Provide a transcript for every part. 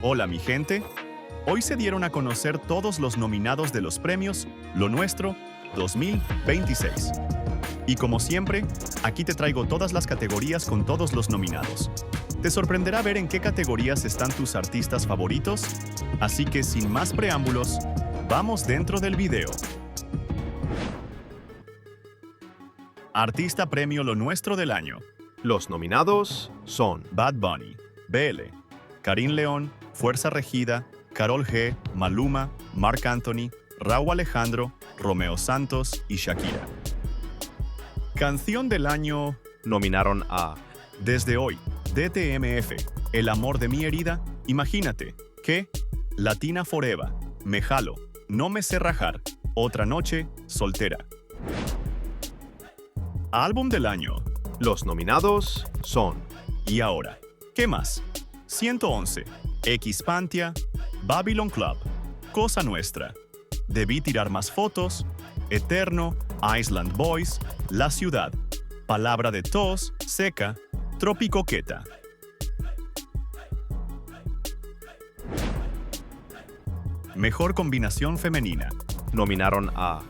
Hola mi gente, hoy se dieron a conocer todos los nominados de los premios Lo Nuestro 2026. Y como siempre, aquí te traigo todas las categorías con todos los nominados. Te sorprenderá ver en qué categorías están tus artistas favoritos, así que sin más preámbulos, vamos dentro del video. Artista Premio Lo Nuestro del Año. Los nominados son Bad Bunny, BL, Karim León, Fuerza Regida, Karol G, Maluma, Marc Anthony, Rauw Alejandro, Romeo Santos y Shakira. Canción del Año. nominaron a Desde hoy, DTMF, El amor de mi herida, Imagínate, que, Latina Forever, Me jalo, No me sé rajar, Otra noche, Soltera. Álbum del Año. Los nominados son Y ahora, ¿qué más? 111, X Pantia, Babylon Club, Cosa Nuestra, Debí tirar más fotos, Eterno, Island Boys, La Ciudad, Palabra de Tos, Seca, Tropicoqueta. Mejor combinación femenina. nominaron a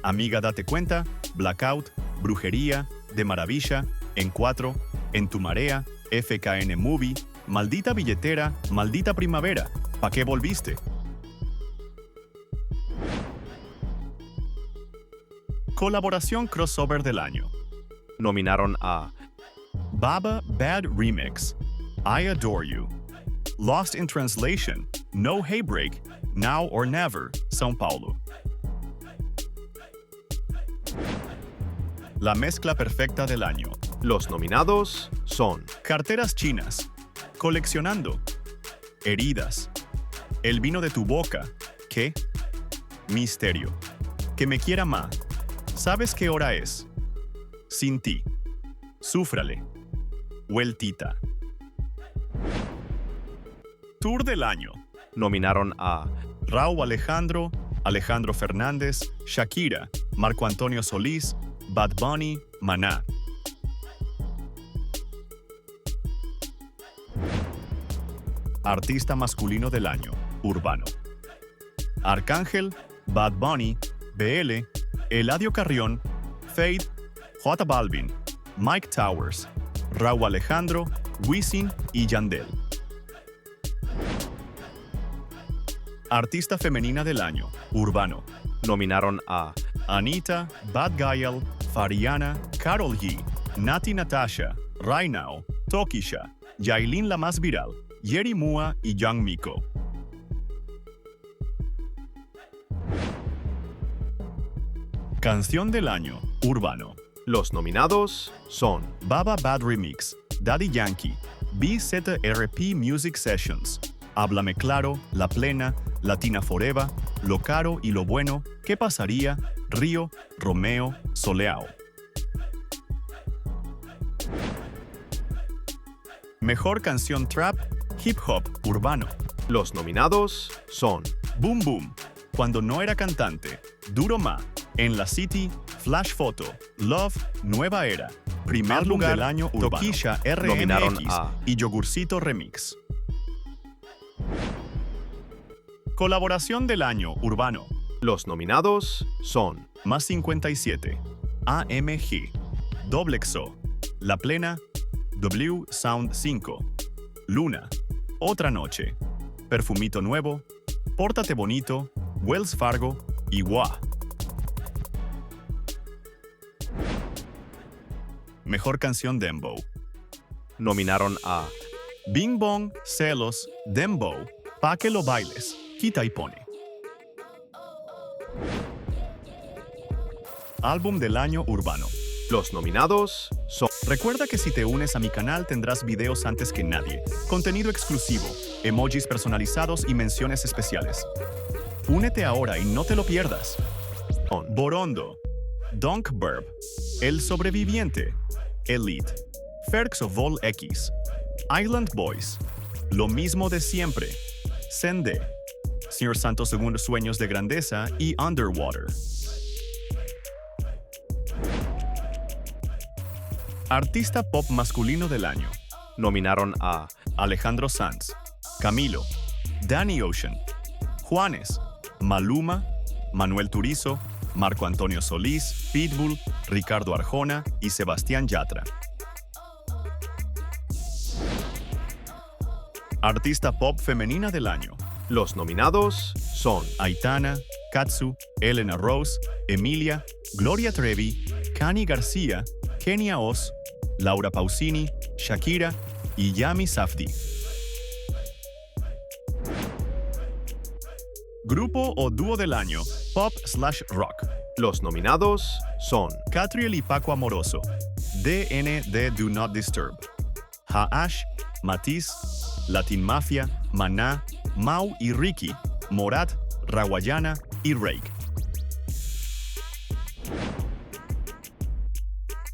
Amiga Date Cuenta, Blackout, Brujería, De Maravilla, En 4, En tu Marea, FKN Movie, Maldita Billetera, Maldita Primavera, ¿Pa' qué volviste? Colaboración Crossover del Año. nominaron a Baba Bad Remix, I Adore You, Lost in Translation, No Hey Break, Now or Never, São Paulo. La mezcla perfecta del año. Los nominados son Carteras chinas, Coleccionando, Heridas, El vino de tu boca, ¿qué? Misterio, Que me quiera más, ¿Sabes qué hora es? Sin ti, Súfrale, Vueltita. Tour del año. nominaron a Rauw Alejandro, Alejandro Fernández, Shakira, Marco Antonio Solís, Bad Bunny, Maná. Artista masculino del año, urbano. Arcángel, Bad Bunny, BL, Eladio Carrión, Fade, J Balvin, Mike Towers, Rauw Alejandro, Wisin y Yandel. Artista femenina del año, urbano. nominaron a Anita, Bad Gyal, Fariana, Karol G, Nati Natasha, Rainao, Tokisha, Yailin la más viral, Yeri Mua y Young Miko. Canción del año, urbano. los nominados son Baba Bad Remix, Daddy Yankee, BZRP Music Sessions, Háblame Claro, La Plena, Latina Forever, Lo Caro y Lo Bueno, ¿Qué pasaría? Río, Romeo, Soleao. Mejor canción trap, hip hop, urbano. los nominados son Boom Boom, Cuando no era cantante, Duro Ma, En la City, Flash Photo, Love, Nueva Era, Primer Álbum lugar del año urbano. Tokisha Nominaron RMX a y Yogurcito Remix. Colaboración del año urbano. los nominados son Más 57, AMG, Doblexo, La Plena, W Sound 5, Luna, Otra Noche, Perfumito Nuevo, Pórtate Bonito, Wells Fargo y WA. Mejor canción Dembow. nominaron a Bing Bong, Celos, Dembow, Pa' que lo bailes, Quita y pone. Álbum del año urbano. los nominados son Recuerda que si te unes a mi canal tendrás videos antes que nadie, contenido exclusivo, emojis personalizados y menciones especiales. Únete ahora y no te lo pierdas. Borondo, Dunk Burb, El Sobreviviente, Elite, Ferx of Vol X, Island Boys, Lo Mismo de Siempre, Sende, Señor Santos II Sueños de Grandeza y Underwater. Artista pop masculino del año. nominaron a Alejandro Sanz, Camilo, Danny Ocean, Juanes, Maluma, Manuel Turizo, Marco Antonio Solís, Pitbull, Ricardo Arjona y Sebastián Yatra. Artista pop femenina del año. Los nominados son Aitana, Katsu, Elena Rose, Emilia, Gloria Trevi, Cani García, Kenia Oz, Laura Pausini, Shakira y Yami Safdie. Grupo o dúo del año, pop/rock. Los nominados son Catriel y Paco Amoroso, DND Do Not Disturb, Haash, Matiz, Latin Mafia, Maná, Mau y Ricky, Morat, Rawayana y Rake.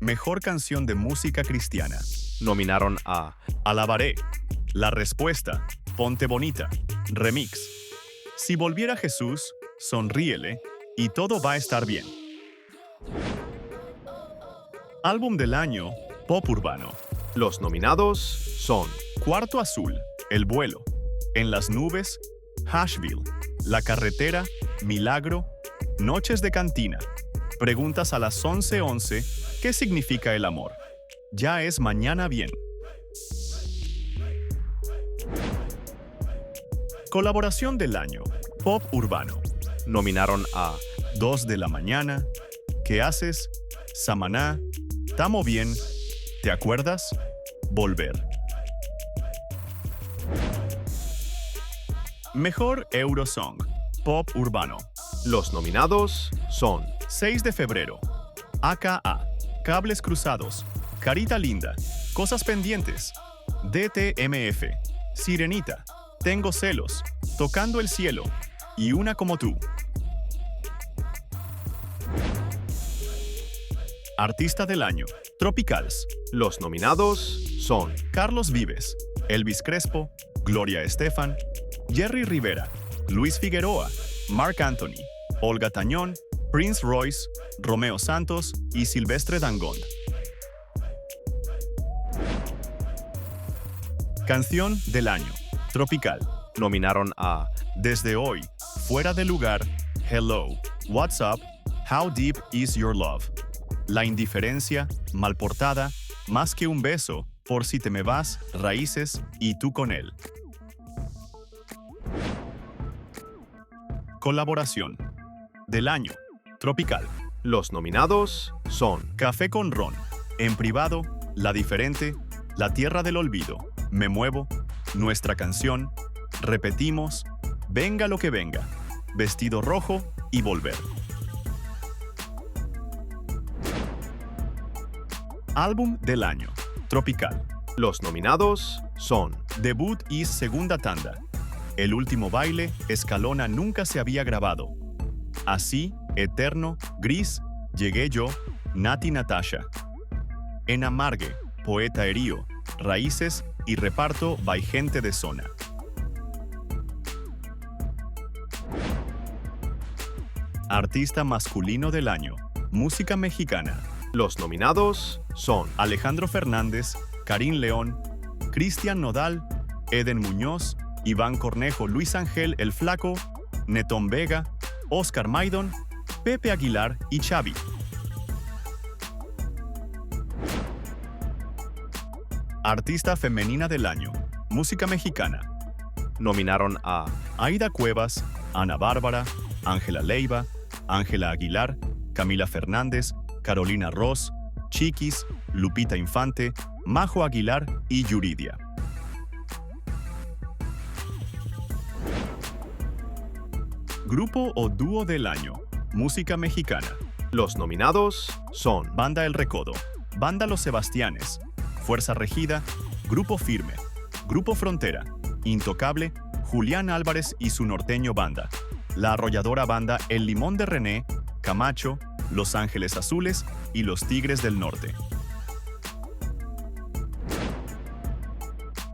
Mejor canción de música cristiana. nominaron a Alabaré, La Respuesta, Ponte Bonita, Remix. Si volviera Jesús, sonríele y todo va a estar bien. Álbum del año, Pop Urbano. Los nominados son Cuarto Azul, El Vuelo, En las Nubes, Asheville, La Carretera, Milagro, Noches de Cantina. Preguntas a las 11:11, ¿qué significa el amor? Ya es mañana bien. Colaboración del año, Pop Urbano. nominaron a 2 de la mañana, ¿qué haces? Samaná, Tamo bien, ¿te acuerdas? Volver. Mejor Eurosong, Pop Urbano. Los nominados son 6 de febrero, AKA, Cables Cruzados, Carita Linda, Cosas Pendientes, DTMF, Sirenita, Tengo Celos, Tocando el Cielo y Una como tú. Artista del año, Tropicals. Los nominados son Carlos Vives, Elvis Crespo, Gloria Estefan, Jerry Rivera, Luis Figueroa, Marc Anthony, Olga Tañón, Prince Royce, Romeo Santos y Silvestre Dangond. Canción del año, Tropical. nominaron a Desde hoy, Fuera de lugar, Hello, What's up, How deep is your love. La indiferencia, Malportada, Más que un beso, Por si te me vas, Raíces y tú con él. Colaboración del año, Tropical. Los nominados son Café con Ron, En privado, La Diferente, La Tierra del Olvido, Me Muevo, Nuestra Canción, Repetimos, Venga lo que venga, Vestido Rojo y Volver. Álbum del año, Tropical. Los nominados son Debut y segunda tanda. El último baile, Escalona nunca se había grabado. Así, Eterno, Gris, Llegué yo, Nati Natasha. En Amargue, Poeta Herío, Raíces y Reparto by Gente de Zona. Artista masculino del año, música mexicana. Los nominados son Alejandro Fernández, Karim León, Cristian Nodal, Eden Muñoz, Iván Cornejo, Luis Ángel El Flaco, Netón Vega, Oscar Maidon, Pepe Aguilar y Xavi. Artista femenina del año, música mexicana. nominaron a Aida Cuevas, Ana Bárbara, Ángela Leiva, Ángela Aguilar, Camila Fernández, Carolina Ross, Chiquis, Lupita Infante, Majo Aguilar y Yuridia. Grupo o dúo del año, música mexicana. Los nominados son Banda El Recodo, Banda Los Sebastianes, Fuerza Regida, Grupo Firme, Grupo Frontera, Intocable, Julián Álvarez y su norteño banda, La Arrolladora Banda El Limón de René, Camacho, Los Ángeles Azules y Los Tigres del Norte.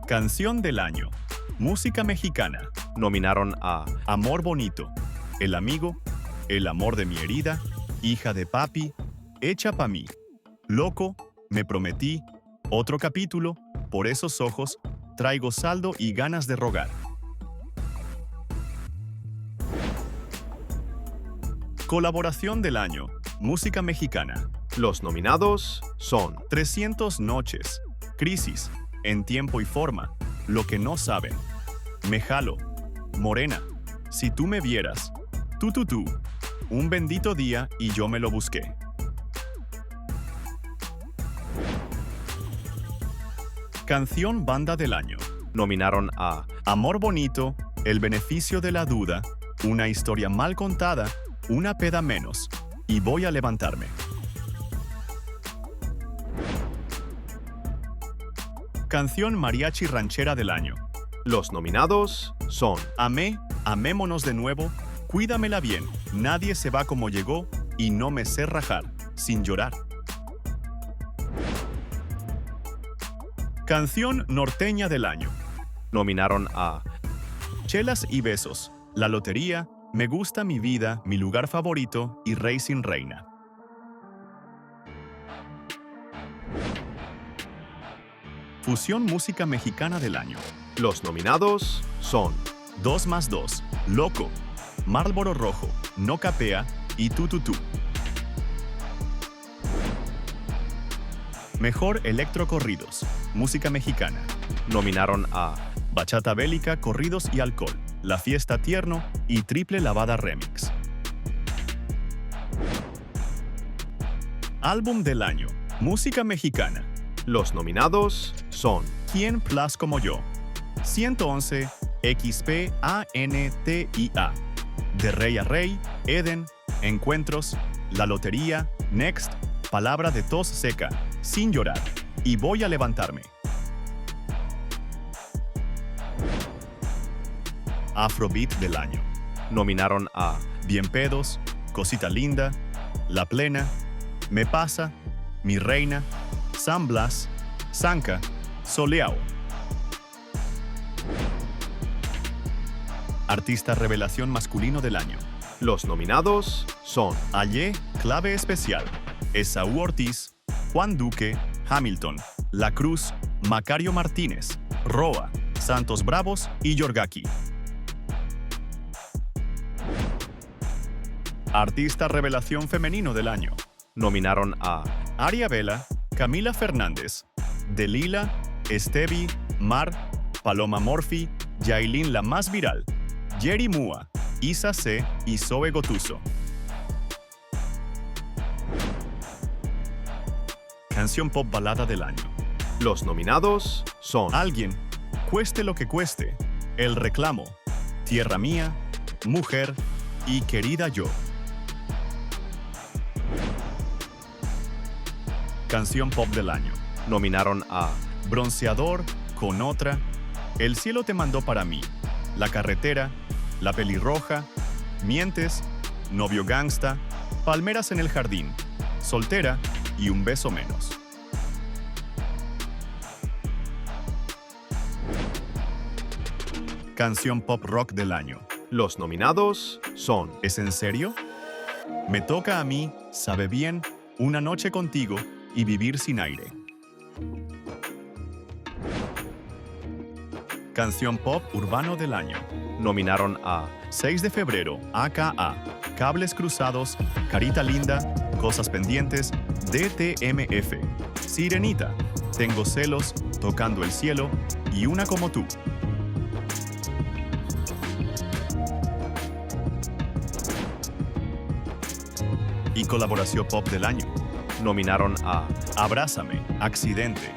Canción del año, música mexicana. nominaron a Amor Bonito, El Amigo, El Amor de mi Herida, Hija de Papi, Hecha pa' mí, Loco, Me Prometí, Otro Capítulo, Por esos ojos, Traigo saldo y ganas de rogar. Colaboración del año, música mexicana. Los nominados son 300 noches, Crisis, En tiempo y forma, Lo que no saben, Me jalo, Morena, Si tú me vieras, Tú, Un bendito día y yo me lo busqué. Canción banda del año. nominaron a Amor bonito, El beneficio de la duda, Una historia mal contada, Una peda menos, y Voy a levantarme. Canción mariachi ranchera del año. Los nominados son Amémonos de nuevo, Cuídamela bien, Nadie se va como llegó y No me sé rajar, Sin llorar. Canción norteña del año. nominaron a Chelas y besos, La lotería, Me gusta mi vida, Mi lugar favorito y Rey sin reina. Fusión música mexicana del año. Los nominados son 2 más 2, Loco, Marlboro Rojo, No Capea y Tú. Mejor electrocorridos, música mexicana. nominaron a Bachata bélica, corridos y alcohol, La fiesta tierno y Triple lavada remix. Álbum del año, música mexicana. Los nominados son ¿Quién Plus como yo? 111, XPANTIA. De Rey a Rey, Eden, Encuentros, La Lotería, Next, Palabra de tos seca, Sin llorar y Voy a levantarme. Afrobeat del año. nominaron a Bien pedos, Cosita linda, La plena, Me pasa, Mi reina, San Blas, Sanka, Soleao. Artista revelación masculino del año. Los nominados son Allé, Clave especial, Esaú Ortiz, Juan Duque, Hamilton, La Cruz, Macario Martínez, Roa, Santos Bravos y Yorgaki. Artista revelación femenino del año. nominaron a Aria Vela, Camila Fernández, Delila, Estevi, Mar, Paloma Morphy, Yailin la más viral, Jerry Mua, Isa C. y Zoe Gotuso. Canción pop balada del año. Los nominados son Alguien, Cueste lo que cueste, El reclamo, Tierra mía, Mujer y Querida yo. Canción pop del año. nominaron a Bronceador, Con otra, El cielo te mandó para mí, La carretera, La pelirroja, Mientes, Novio gangsta, Palmeras en el jardín, Soltera y Un beso menos. Canción pop rock del año. Los nominados son ¿Es en serio? Me toca a mí, sabe bien, Una noche contigo y Vivir sin aire. Canción pop urbano del año. nominaron a 6 de febrero, AKA, Cables cruzados, Carita linda, Cosas pendientes, DTMF, Sirenita, Tengo celos, Tocando el cielo y Una como tú. Y colaboración pop del año. nominaron a Abrázame, Accidente,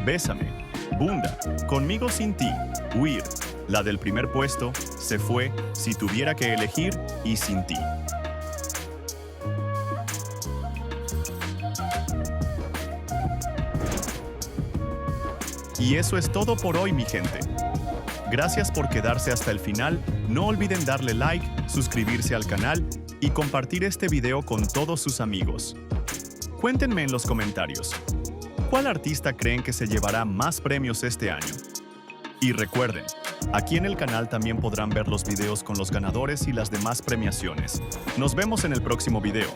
Bésame, Bunda, Conmigo sin ti, Huir, la del primer puesto, Se fue, Si tuviera que elegir y Sin ti. Y eso es todo por hoy, mi gente. Gracias por quedarse hasta el final. No olviden darle like, suscribirse al canal y compartir este video con todos sus amigos. Cuéntenme en los comentarios, ¿cuál artista creen que se llevará más premios este año? Y recuerden, aquí en el canal también podrán ver los videos con los ganadores y las demás premiaciones. Nos vemos en el próximo video.